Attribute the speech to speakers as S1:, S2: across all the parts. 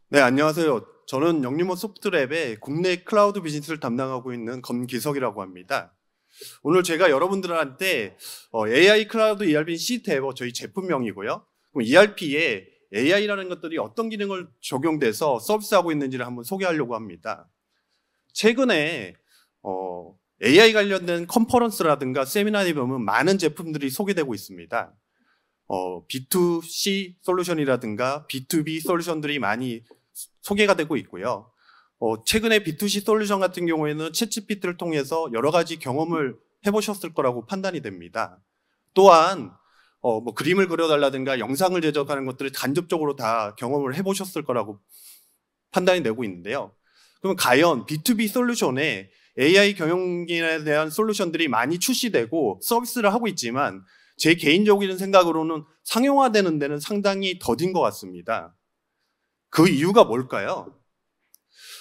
S1: 네, 안녕하세요. 저는 영리모 소프트랩의 국내 클라우드 비즈니스를 담당하고 있는 검기석이라고 합니다. 오늘 제가 여러분들한테 AI 클라우드 ERP 시트에버 저희 제품명이고요. 그럼 ERP에 AI라는 것들이 어떤 기능을 적용돼서 서비스하고 있는지를 한번 소개하려고 합니다. 최근에 AI 관련된 컨퍼런스라든가 세미나에 보면 많은 제품들이 소개되고 있습니다. B2C 솔루션이라든가 B2B 솔루션들이 많이 소개가 되고 있고요. 최근에 B2C 솔루션 같은 경우에는 챗GPT를 통해서 여러 가지 경험을 해보셨을 거라고 판단이 됩니다. 또한 뭐 그림을 그려달라든가 영상을 제작하는 것들을 간접적으로 다 경험을 해보셨을 거라고 판단이 되고 있는데요. 그럼 과연 B2B 솔루션에 AI 경영에 대한 솔루션들이 많이 출시되고 서비스를 하고 있지만 제 개인적인 생각으로는 상용화되는 데는 상당히 더딘 것 같습니다. 그 이유가 뭘까요?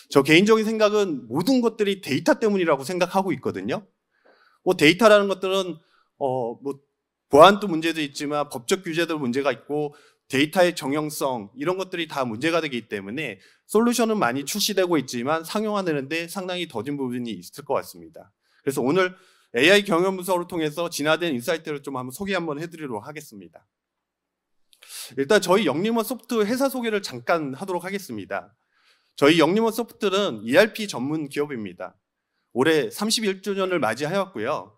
S1: 저 개인적인 생각은 모든 것들이 데이터 때문이라고 생각하고 있거든요. 데이터라는 것들은 뭐 보안도 문제도 있지만 법적 규제도 문제가 있고 데이터의 정형성 이런 것들이 다 문제가 되기 때문에 솔루션은 많이 출시되고 있지만 상용화되는데 상당히 더딘 부분이 있을 것 같습니다. 그래서 오늘 AI 경영 분석을 통해서 진화된 인사이트를 좀 한번 소개 한번 해드리도록 하겠습니다. 일단 저희 영림원 소프트 회사 소개를 잠깐 하도록 하겠습니다. 저희 영림원 소프트는 ERP 전문 기업입니다. 올해 31주년을 맞이하였고요.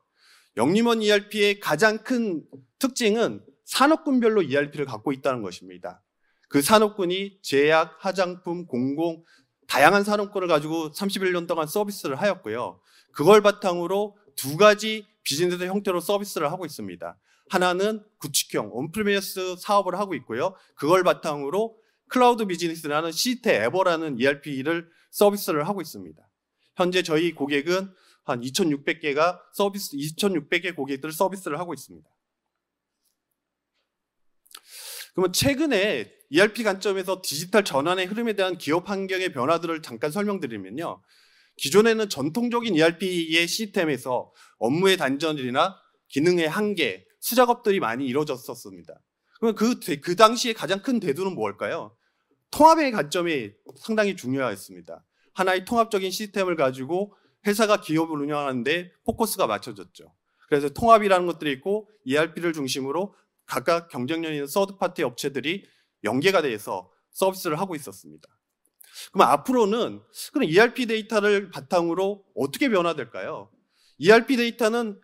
S1: 영림원 ERP의 가장 큰 특징은 산업군별로 ERP를 갖고 있다는 것입니다. 그 산업군이 제약, 화장품, 공공, 다양한 산업군을 가지고 31년 동안 서비스를 하였고요. 그걸 바탕으로 두 가지 비즈니스 형태로 서비스를 하고 있습니다. 하나는 구축형, 온프리미스 사업을 하고 있고요. 그걸 바탕으로 클라우드 비즈니스라는 시트에버라는 ERP를 서비스를 하고 있습니다. 현재 저희 고객은 한 2,600개 고객들 서비스를 하고 있습니다. 그러면 최근에 ERP 관점에서 디지털 전환의 흐름에 대한 기업 환경의 변화들을 잠깐 설명드리면요. 기존에는 전통적인 ERP의 시스템에서 업무의 단절이나 기능의 한계, 수작업들이 많이 이루어졌었습니다. 그러면 그 당시에 가장 큰 대두는 뭘까요? 통합의 관점이 상당히 중요했습니다. 하나의 통합적인 시스템을 가지고 회사가 기업을 운영하는데 포커스가 맞춰졌죠. 그래서 통합이라는 것들이 있고 ERP를 중심으로 각각 경쟁력 있는 서드파티 업체들이 연계가 돼서 서비스를 하고 있었습니다. 그럼 앞으로는 그럼 ERP 데이터를 바탕으로 어떻게 변화될까요? ERP 데이터는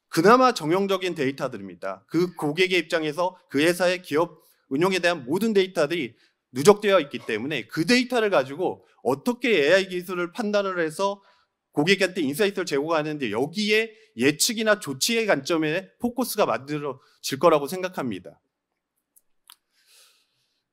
S1: 그나마 정형적인 데이터들입니다. 그 고객의 입장에서 그 회사의 기업 운영에 대한 모든 데이터들이 누적되어 있기 때문에 그 데이터를 가지고 어떻게 AI 기술을 판단을 해서 고객한테 인사이트를 제공하는데 여기에 예측이나 조치의 관점에 포커스가 만들어질 거라고 생각합니다.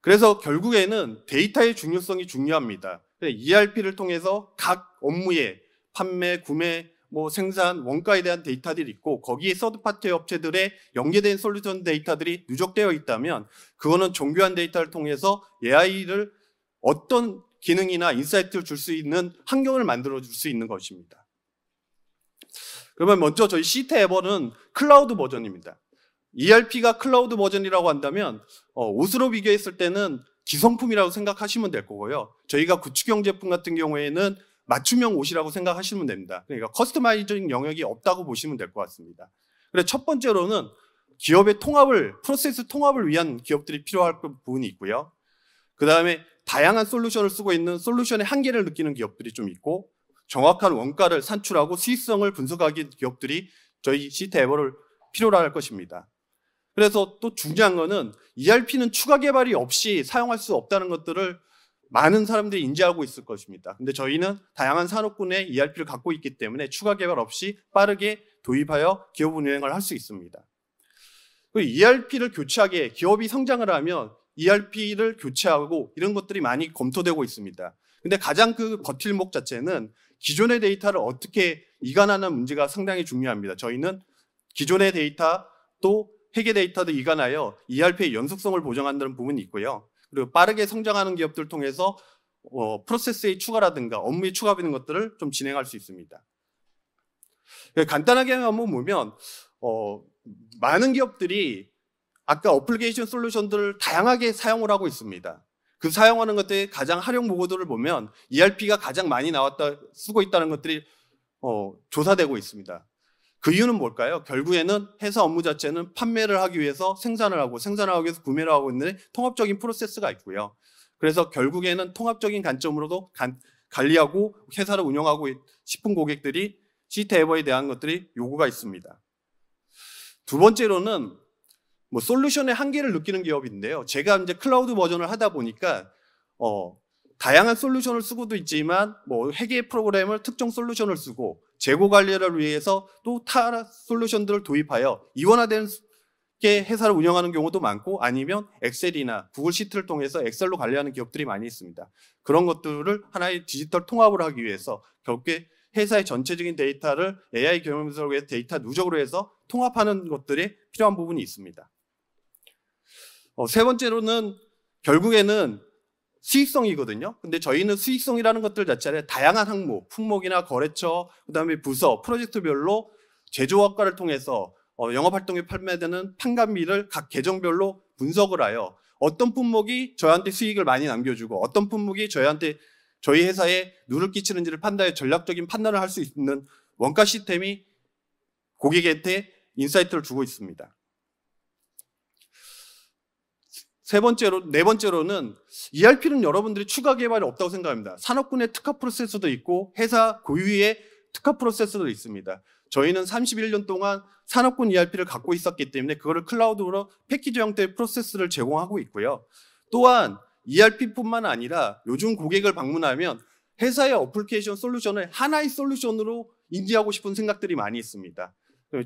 S1: 그래서 결국에는 데이터의 중요성이 중요합니다. ERP를 통해서 각 업무에 판매, 구매, 생산, 원가에 대한 데이터들이 있고 거기에 서드파티 업체들의 연계된 솔루션 데이터들이 누적되어 있다면 그거는 정교한 데이터를 통해서 AI를 어떤 기능이나 인사이트를 줄 수 있는 환경을 만들어 줄 수 있는 것입니다. 그러면 먼저 저희 시트에버는 클라우드 버전입니다. ERP가 클라우드 버전이라고 한다면 옷으로 비교했을 때는 기성품이라고 생각하시면 될 거고요. 저희가 구축형 제품 같은 경우에는 맞춤형 옷이라고 생각하시면 됩니다. 그러니까 커스터마이징 영역이 없다고 보시면 될 것 같습니다. 그래서 첫 번째로는 기업의 프로세스 통합을 위한 기업들이 필요할 부분이 있고요. 그 다음에 다양한 솔루션을 쓰고 있는 솔루션의 한계를 느끼는 기업들이 좀 있고 정확한 원가를 산출하고 수익성을 분석하기 기업들이 저희 시트에버를 필요로 할 것입니다. 그래서 또 중요한 거는 ERP는 추가 개발이 없이 사용할 수 없다는 것들을 많은 사람들이 인지하고 있을 것입니다. 근데 저희는 다양한 산업군의 ERP를 갖고 있기 때문에 추가 개발 없이 빠르게 도입하여 기업 운영을 할 수 있습니다. ERP를 교체하게 기업이 성장을 하면 ERP를 교체하고 이런 것들이 많이 검토되고 있습니다. 근데 가장 그 버틸목 자체는 기존의 데이터를 어떻게 이관하는 문제가 상당히 중요합니다. 저희는 기존의 데이터 또 회계 데이터도 이관하여 ERP의 연속성을 보장한다는 부분이 있고요. 그리고 빠르게 성장하는 기업들 통해서 프로세스의 추가라든가 업무의 추가되는 것들을 좀 진행할 수 있습니다. 간단하게 한번 보면 많은 기업들이 아까 어플리케이션 솔루션들을 다양하게 사용을 하고 있습니다. 그 사용하는 것들의 가장 활용 보고도를 보면 ERP가 가장 많이 쓰고 있다는 것들이 조사되고 있습니다. 그 이유는 뭘까요? 결국에는 회사 업무 자체는 판매를 하기 위해서 생산을 하고 위해서 구매를 하고 있는 통합적인 프로세스가 있고요. 그래서 결국에는 통합적인 관점으로도 관리하고 회사를 운영하고 싶은 고객들이 시테이버에 대한 것들이 요구가 있습니다. 두 번째로는 솔루션의 한계를 느끼는 기업인데요. 제가 이제 클라우드 버전을 하다 보니까 다양한 솔루션을 쓰고도 있지만 회계 프로그램을 특정 솔루션을 쓰고 재고 관리를 위해서 또 타 솔루션들을 도입하여 이원화된 회사를 운영하는 경우도 많고 아니면 엑셀이나 구글 시트를 통해서 엑셀로 관리하는 기업들이 많이 있습니다. 그런 것들을 하나의 디지털 통합을 하기 위해서 결국에 회사의 전체적인 데이터를 AI 경영 분석을 위해서 데이터 누적으로 해서 통합하는 것들이 필요한 부분이 있습니다. 세 번째로는 결국에는 수익성이거든요. 근데 저희는 수익성이라는 것들 자체를 다양한 항목, 품목이나 거래처, 그다음에 부서, 프로젝트별로 제조업과를 통해서 영업활동에 판매되는 판관비를 각 계정별로 분석을 하여 어떤 품목이 저희한테 수익을 많이 남겨주고 어떤 품목이 저희 회사에 누를 끼치는지를 판단해 전략적인 판단을 할 수 있는 원가 시스템이 고객한테 인사이트를 주고 있습니다. 네 번째로는 ERP는 여러분들이 추가 개발이 없다고 생각합니다. 산업군의 특화 프로세스도 있고 회사 고유의 특화 프로세스도 있습니다. 저희는 31년 동안 산업군 ERP를 갖고 있었기 때문에 그거를 클라우드로 패키지 형태의 프로세스를 제공하고 있고요. 또한 ERP뿐만 아니라 요즘 고객을 방문하면 회사의 어플리케이션 솔루션을 하나의 솔루션으로 인지하고 싶은 생각들이 많이 있습니다.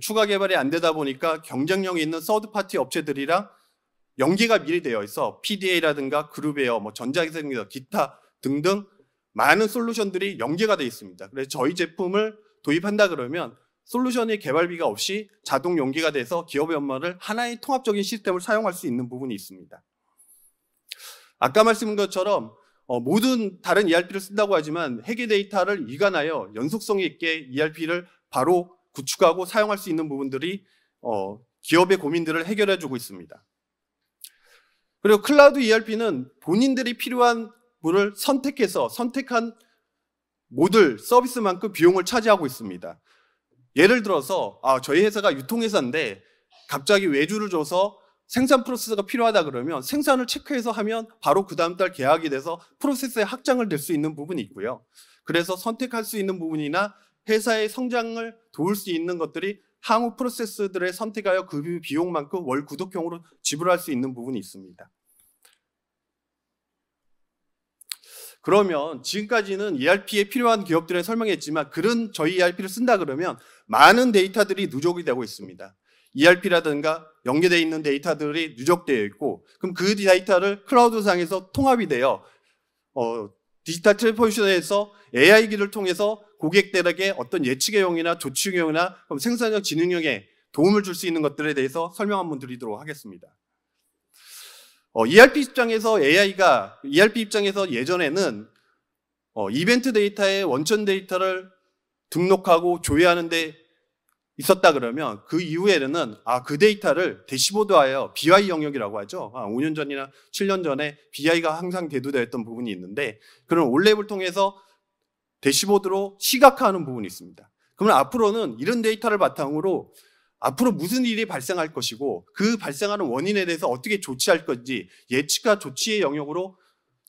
S1: 추가 개발이 안 되다 보니까 경쟁력이 있는 서드파티 업체들이랑 연계가 미리 되어 있어 PDA라든가 그룹웨어, 전자기술, 기타 등등 많은 솔루션들이 연계가 되어 있습니다. 그래서 저희 제품을 도입한다 그러면 솔루션의 개발비가 없이 자동 연계가 돼서 기업의 업무를 하나의 통합적인 시스템을 사용할 수 있는 부분이 있습니다. 아까 말씀드린 것처럼 모든 다른 ERP를 쓴다고 하지만 회계 데이터를 이관하여 연속성 있게 ERP를 바로 구축하고 사용할 수 있는 부분들이 기업의 고민들을 해결해 주고 있습니다. 그리고 클라우드 ERP는 본인들이 필요한 분을 선택한 모듈, 서비스만큼 비용을 차지하고 있습니다. 예를 들어서 저희 회사가 유통회사인데 갑자기 외주를 줘서 생산 프로세스가 필요하다 그러면 생산을 체크해서 하면 바로 그 다음 달 계약이 돼서 프로세스에 확장을 될 수 있는 부분이 있고요. 그래서 선택할 수 있는 부분이나 회사의 성장을 도울 수 있는 것들이 향후 프로세스들을 선택하여 그 비용만큼 월 구독형으로 지불할 수 있는 부분이 있습니다. 그러면 지금까지는 ERP에 필요한 기업들에 설명했지만 그런 저희 ERP를 쓴다 그러면 많은 데이터들이 누적이 되고 있습니다. ERP라든가 연계되어 있는 데이터들이 누적되어 있고 그럼 그 데이터를 클라우드상에서 통합이 되어 디지털 트랜스포메이션에서 AI기를 통해서 고객들에게 어떤 예측형이나 조치형이나 생산력 지능형에 도움을 줄 수 있는 것들에 대해서 설명 한번 드리도록 하겠습니다. ERP 입장에서 예전에는 이벤트 데이터에 원천 데이터를 등록하고 조회하는 데 있었다 그러면 그 이후에는 그 데이터를 대시보드하여 BI 영역이라고 하죠. 5년 전이나 7년 전에 BI가 항상 대두되었던 부분이 있는데 그런 올랩을 통해서 대시보드로 시각화하는 부분이 있습니다. 그러면 앞으로는 이런 데이터를 바탕으로 앞으로 무슨 일이 발생할 것이고 그 발생하는 원인에 대해서 어떻게 조치할 건지 예측과 조치의 영역으로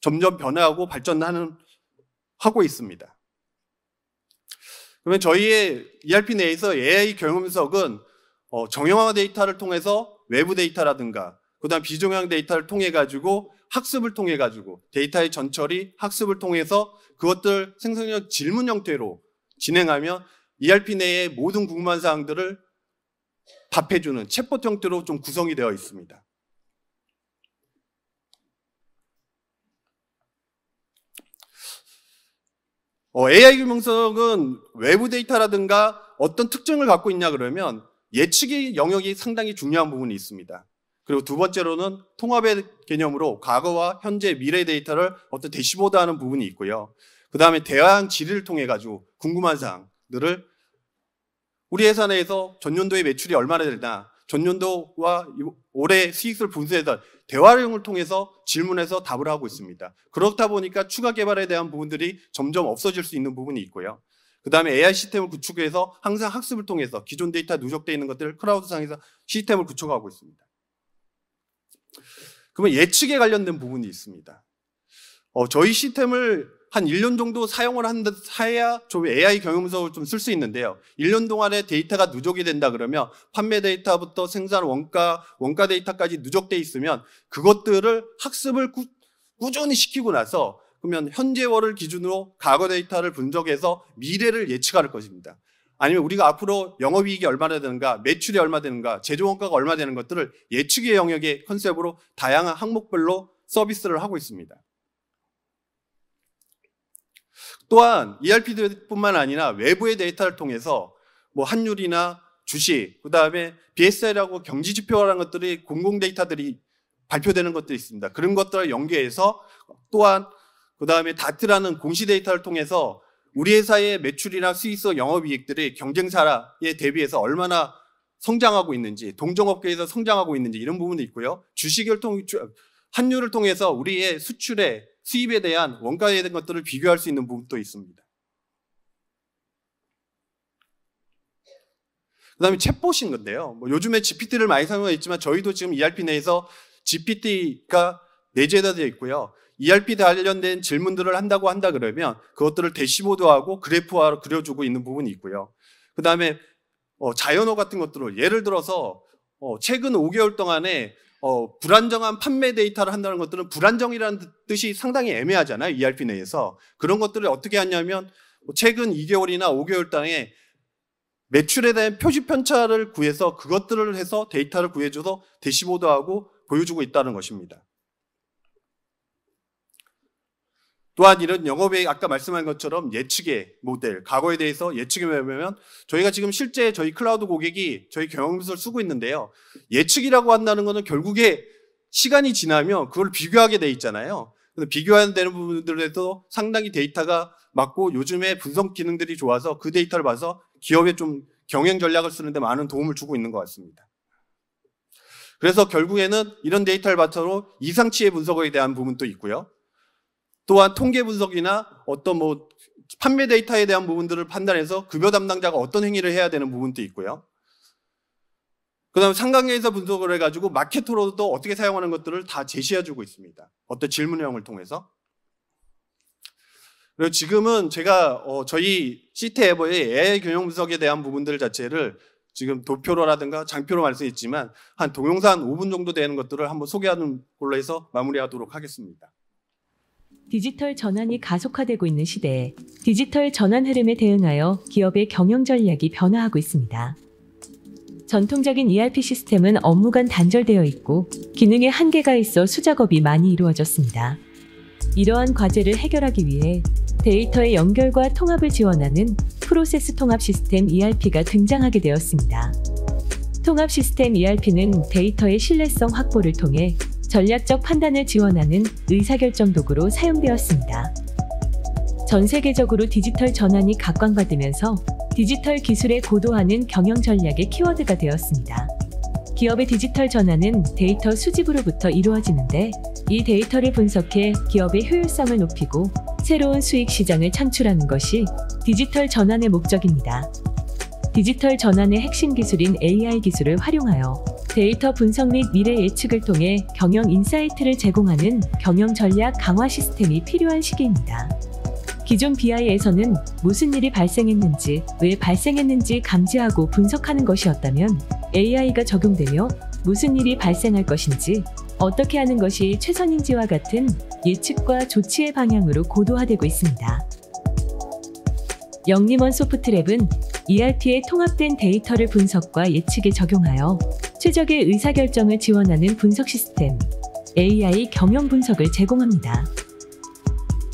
S1: 점점 변화하고 하고 있습니다. 그러면 저희의 ERP 내에서 AI 경영 분석은 정형화 데이터를 통해서 외부 데이터라든가 그다음 비정형 데이터를 통해 가지고 학습을 통해 가지고 데이터의 전처리 학습을 통해서 그것들 생성력 질문 형태로 진행하면 ERP 내의 모든 궁금한 사항들을 답해주는 챗봇 형태로 좀 구성이 되어 있습니다. AI 분석은 외부 데이터라든가 어떤 특징을 갖고 있냐 그러면 예측의 영역이 상당히 중요한 부분이 있습니다. 그리고 두 번째로는 통합의 개념으로 과거와 현재, 미래 데이터를 어떤 대시보드하는 부분이 있고요. 그 다음에 대화형 질의를 통해 가지고 궁금한 사항들을 우리 회사 내에서 전년도의 매출이 얼마나 되나, 전년도와 올해 수익을 분수해서 대화형을 통해서 질문해서 답을 하고 있습니다. 그렇다 보니까 추가 개발에 대한 부분들이 점점 없어질 수 있는 부분이 있고요. 그 다음에 AI 시스템을 구축해서 항상 학습을 통해서 기존 데이터 누적되어 있는 것들을 클라우드상에서 시스템을 구축하고 있습니다. 그러면 예측에 관련된 부분이 있습니다. 저희 시스템을 한 1년 정도 사용을 해야 좀 AI 경영 분석을 좀 쓸 수 있는데요. 1년 동안에 데이터가 누적이 된다 그러면 판매 데이터부터 생산 원가 데이터까지 누적돼 있으면 그것들을 학습을 꾸준히 시키고 나서 그러면 현재월을 기준으로 과거 데이터를 분석해서 미래를 예측할 것입니다. 아니면 우리가 앞으로 영업이익이 얼마나 되는가, 매출이 얼마 되는가, 제조원가가 얼마 되는 것들을 예측의 영역의 컨셉으로 다양한 항목별로 서비스를 하고 있습니다. 또한 ERP뿐만 아니라 외부의 데이터를 통해서 뭐 환율이나 주식, 그 다음에 BSI라고 경지지표라는 것들이 공공 데이터들이 발표되는 것들이 있습니다. 그런 것들을 연계해서 또한 그 다음에 다트라는 공시 데이터를 통해서 우리 회사의 매출이나 수익성 영업이익들이 경쟁사에 대비해서 얼마나 성장하고 있는지, 동종업계에서 성장하고 있는지 이런 부분도 있고요. 환율을 통해서 우리의 수출의 수입에 대한 원가에 대한 것들을 비교할 수 있는 부분도 있습니다. 그 다음에 챗봇인 건데요. 뭐 요즘에 GPT를 많이 사용하고 있지만 저희도 지금 ERP 내에서 GPT가 내재되어 있고요. ERP 관련된 질문들을 한다 그러면 그것들을 대시보드하고 그래프화로 그려주고 있는 부분이 있고요. 그 다음에 자연어 같은 것들을 예를 들어서 최근 5개월 동안에 불안정한 판매 데이터를 한다는 것들은 불안정이라는 뜻이 상당히 애매하잖아요. ERP 내에서. 그런 것들을 어떻게 하냐면 최근 2개월이나 5개월 동안에 매출에 대한 표시 편차를 구해서 그것들을 해서 데이터를 구해줘서 대시보드하고 보여주고 있다는 것입니다. 또한 이런 영업의 아까 말씀한 것처럼 예측의 모델, 과거에 대해서 예측이 뭐냐면 저희가 지금 실제 저희 클라우드 고객이 저희 경영부서를 쓰고 있는데요. 예측이라고 한다는 것은 결국에 시간이 지나면 그걸 비교하게 돼 있잖아요. 근데 비교해야 되는 부분들에도 상당히 데이터가 맞고 요즘에 분석 기능들이 좋아서 그 데이터를 봐서 기업에 좀 경영 전략을 쓰는데 많은 도움을 주고 있는 것 같습니다. 그래서 결국에는 이런 데이터를 바탕으로 이상치의 분석에 대한 부분도 있고요. 또한 통계 분석이나 어떤 판매 데이터에 대한 부분들을 판단해서 급여 담당자가 어떤 행위를 해야 되는 부분도 있고요. 그 다음에 상관계에서 분석을 해가지고 마케터로도 어떻게 사용하는 것들을 다 제시해주고 있습니다. 어떤 질문형을 통해서. 그리고 지금은 제가 저희 시트에버의 AI 경영 분석에 대한 부분들 자체를 지금 도표로라든가 장표로 말씀했지만 한 동영상 5분 정도 되는 것들을 한번 소개하는 걸로 해서 마무리하도록 하겠습니다.
S2: 디지털 전환이 가속화되고 있는 시대에 디지털 전환 흐름에 대응하여 기업의 경영 전략이 변화하고 있습니다. 전통적인 ERP 시스템은 업무 간 단절되어 있고 기능에 한계가 있어 수작업이 많이 이루어졌습니다. 이러한 과제를 해결하기 위해 데이터의 연결과 통합을 지원하는 프로세스 통합 시스템 ERP가 등장하게 되었습니다. 통합 시스템 ERP는 데이터의 신뢰성 확보를 통해 전략적 판단을 지원하는 의사결정 도구로 사용되었습니다. 전 세계적으로 디지털 전환이 각광받으면서 디지털 기술에 고도화는 경영 전략의 키워드가 되었습니다. 기업의 디지털 전환은 데이터 수집으로부터 이루어지는데 이 데이터를 분석해 기업의 효율성을 높이고 새로운 수익 시장을 창출하는 것이 디지털 전환의 목적입니다. 디지털 전환의 핵심 기술인 AI 기술을 활용하여 데이터 분석 및 미래 예측을 통해 경영 인사이트를 제공하는 경영 전략 강화 시스템이 필요한 시기입니다. 기존 BI에서는 무슨 일이 발생했는지, 왜 발생했는지 감지하고 분석하는 것이었다면 AI가 적용되며 무슨 일이 발생할 것인지, 어떻게 하는 것이 최선인지와 같은 예측과 조치의 방향으로 고도화되고 있습니다. 영림원 소프트랩은 ERP의 통합된 데이터를 분석과 예측에 적용하여 최적의 의사결정을 지원하는 분석 시스템, AI 경영 분석을 제공합니다.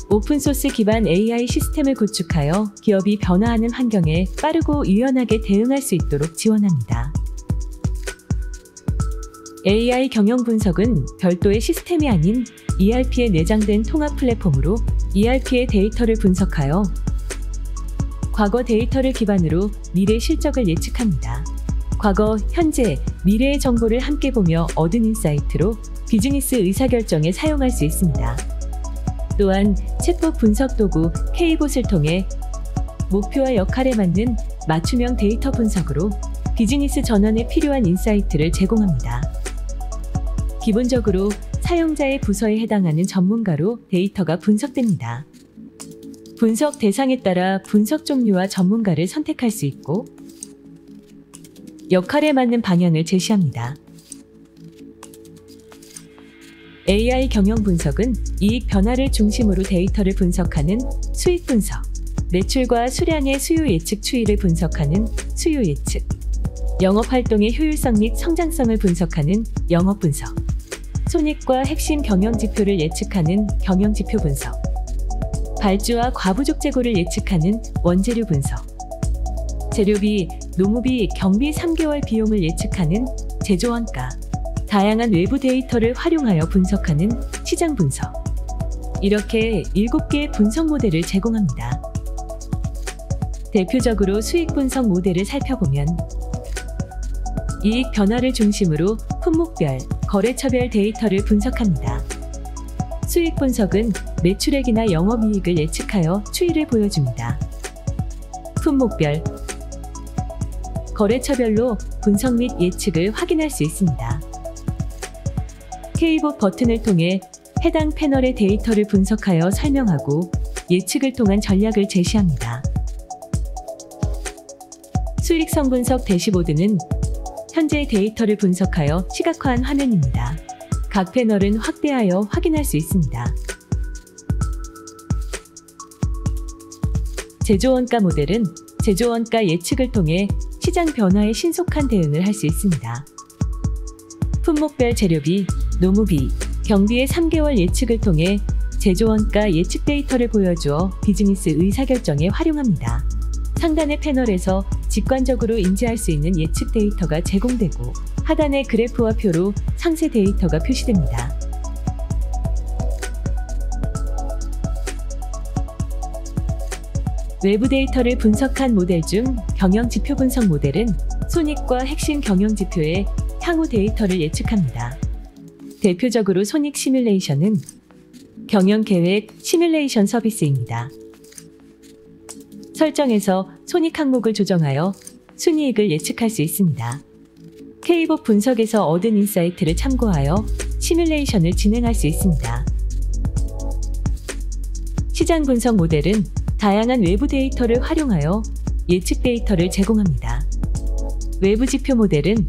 S2: 오픈소스 기반 AI 시스템을 구축하여 기업이 변화하는 환경에 빠르고 유연하게 대응할 수 있도록 지원합니다. AI 경영 분석은 별도의 시스템이 아닌 ERP에 내장된 통합 플랫폼으로 ERP의 데이터를 분석하여 과거 데이터를 기반으로 미래 실적을 예측합니다. 과거, 현재, 미래의 정보를 함께 보며 얻은 인사이트로 비즈니스 의사결정에 사용할 수 있습니다. 또한 챗봇 분석 도구 K봇을 통해 목표와 역할에 맞는 맞춤형 데이터 분석으로 비즈니스 전환에 필요한 인사이트를 제공합니다. 기본적으로 사용자의 부서에 해당하는 전문가로 데이터가 분석됩니다. 분석 대상에 따라 분석 종류와 전문가를 선택할 수 있고 역할에 맞는 방향을 제시합니다. AI 경영 분석은 이익 변화를 중심으로 데이터를 분석하는 수익 분석, 매출과 수량의 수요 예측 추이를 분석하는 수요 예측, 영업 활동의 효율성 및 성장성을 분석하는 영업 분석, 손익과 핵심 경영 지표를 예측하는 경영 지표 분석, 발주와 과부족 재고를 예측하는 원재료 분석, 재료비, 노무비, 경비 3개월 비용을 예측하는 제조원가, 다양한 외부 데이터를 활용하여 분석하는 시장 분석. 이렇게 7개의 분석 모델을 제공합니다. 대표적으로 수익 분석 모델을 살펴보면 이익 변화를 중심으로 품목별, 거래처별 데이터를 분석합니다. 수익 분석은 매출액이나 영업이익을 예측하여 추이를 보여줍니다. 품목별, 거래처별로 분석 및 예측을 확인할 수 있습니다. K봇 버튼을 통해 해당 패널의 데이터를 분석하여 설명하고 예측을 통한 전략을 제시합니다. 수익성 분석 대시보드는 현재의 데이터를 분석하여 시각화한 화면입니다. 각 패널은 확대하여 확인할 수 있습니다. 제조원가 모델은 제조원가 예측을 통해 시장 변화에 신속한 대응을 할 수 있습니다. 품목별 재료비, 노무비, 경비의 3개월 예측을 통해 제조원가 예측 데이터를 보여주어 비즈니스 의사결정에 활용합니다. 상단의 패널에서 직관적으로 인지할 수 있는 예측 데이터가 제공되고 하단의 그래프와 표로 상세 데이터가 표시됩니다. 외부 데이터를 분석한 모델 중 경영지표 분석 모델은 손익과 핵심 경영지표의 향후 데이터를 예측합니다. 대표적으로 손익 시뮬레이션은 경영계획 시뮬레이션 서비스입니다. 설정에서 손익 항목을 조정하여 순이익을 예측할 수 있습니다. K봇 분석에서 얻은 인사이트를 참고하여 시뮬레이션을 진행할 수 있습니다. 시장 분석 모델은 다양한 외부 데이터를 활용하여 예측 데이터를 제공합니다. 외부 지표 모델은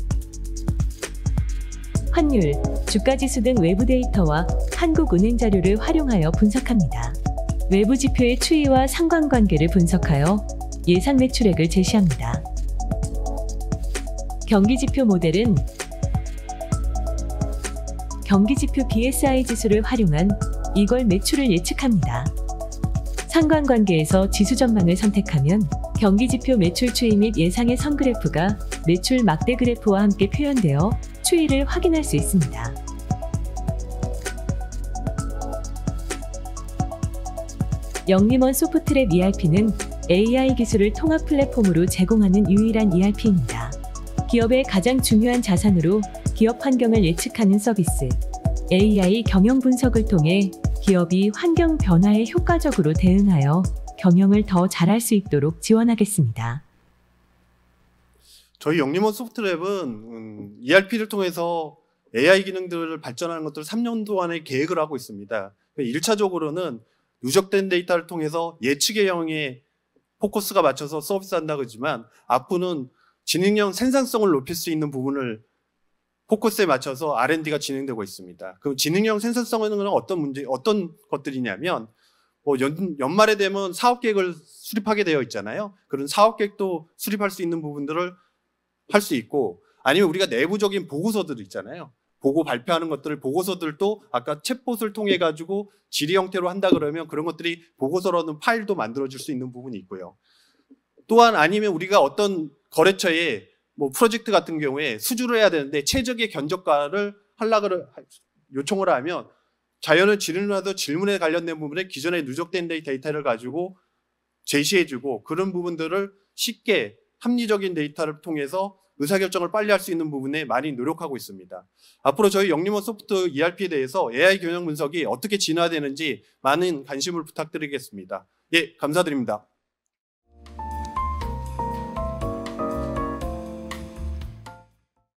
S2: 환율, 주가지수 등 외부 데이터와 한국은행 자료를 활용하여 분석합니다. 외부 지표의 추이와 상관관계를 분석하여 예상 매출액을 제시합니다. 경기지표 모델은 경기지표 BSI 지수를 활용한 이걸 매출을 예측합니다. 상관관계에서 지수 전망을 선택하면 경기지표 매출 추이 및 예상의 선그래프가 매출 막대 그래프와 함께 표현되어 추이를 확인할 수 있습니다. 영림원 소프트랩 ERP는 AI 기술을 통합 플랫폼으로 제공하는 유일한 ERP입니다. 기업의 가장 중요한 자산으로 기업 환경을 예측하는 서비스, AI 경영 분석을 통해 기업이 환경 변화에 효과적으로 대응하여 경영을 더 잘할 수 있도록 지원하겠습니다.
S1: 저희 영림원 소프트랩은 ERP를 통해서 AI 기능들을 발전하는 것들을 3년 동안의 계획을 하고 있습니다. 1차적으로는 누적된 데이터를 통해서 예측형에 포커스가 맞춰서 서비스한다고 하지만 앞으로는 지능형 생산성을 높일 수 있는 부분을 포커스에 맞춰서 R&D가 진행되고 있습니다. 그럼 지능형 생산성은 어떤 것들이냐면 연말에 되면 사업계획을 수립하게 되어 있잖아요. 그런 사업계획도 수립할 수 있는 부분들을 할 수 있고 아니면 우리가 내부적인 보고서들 있잖아요. 보고 발표하는 것들을 보고서들도 아까 챗봇을 통해 가지고 질의 형태로 한다 그러면 그런 것들이 보고서로는 파일도 만들어줄 수 있는 부분이 있고요. 또한 아니면 우리가 어떤 거래처에 프로젝트 같은 경우에 수주를 해야 되는데 최적의 견적가를 요청을 하면 자연은 질문하도 질문에 관련된 부분에 기존에 누적된 데이터를 가지고 제시해주고 그런 부분들을 쉽게 합리적인 데이터를 통해서 의사결정을 빨리 할 수 있는 부분에 많이 노력하고 있습니다. 앞으로 저희 영리원 소프트 ERP에 대해서 AI 경영 분석이 어떻게 진화되는지 많은 관심을 부탁드리겠습니다. 예, 감사드립니다.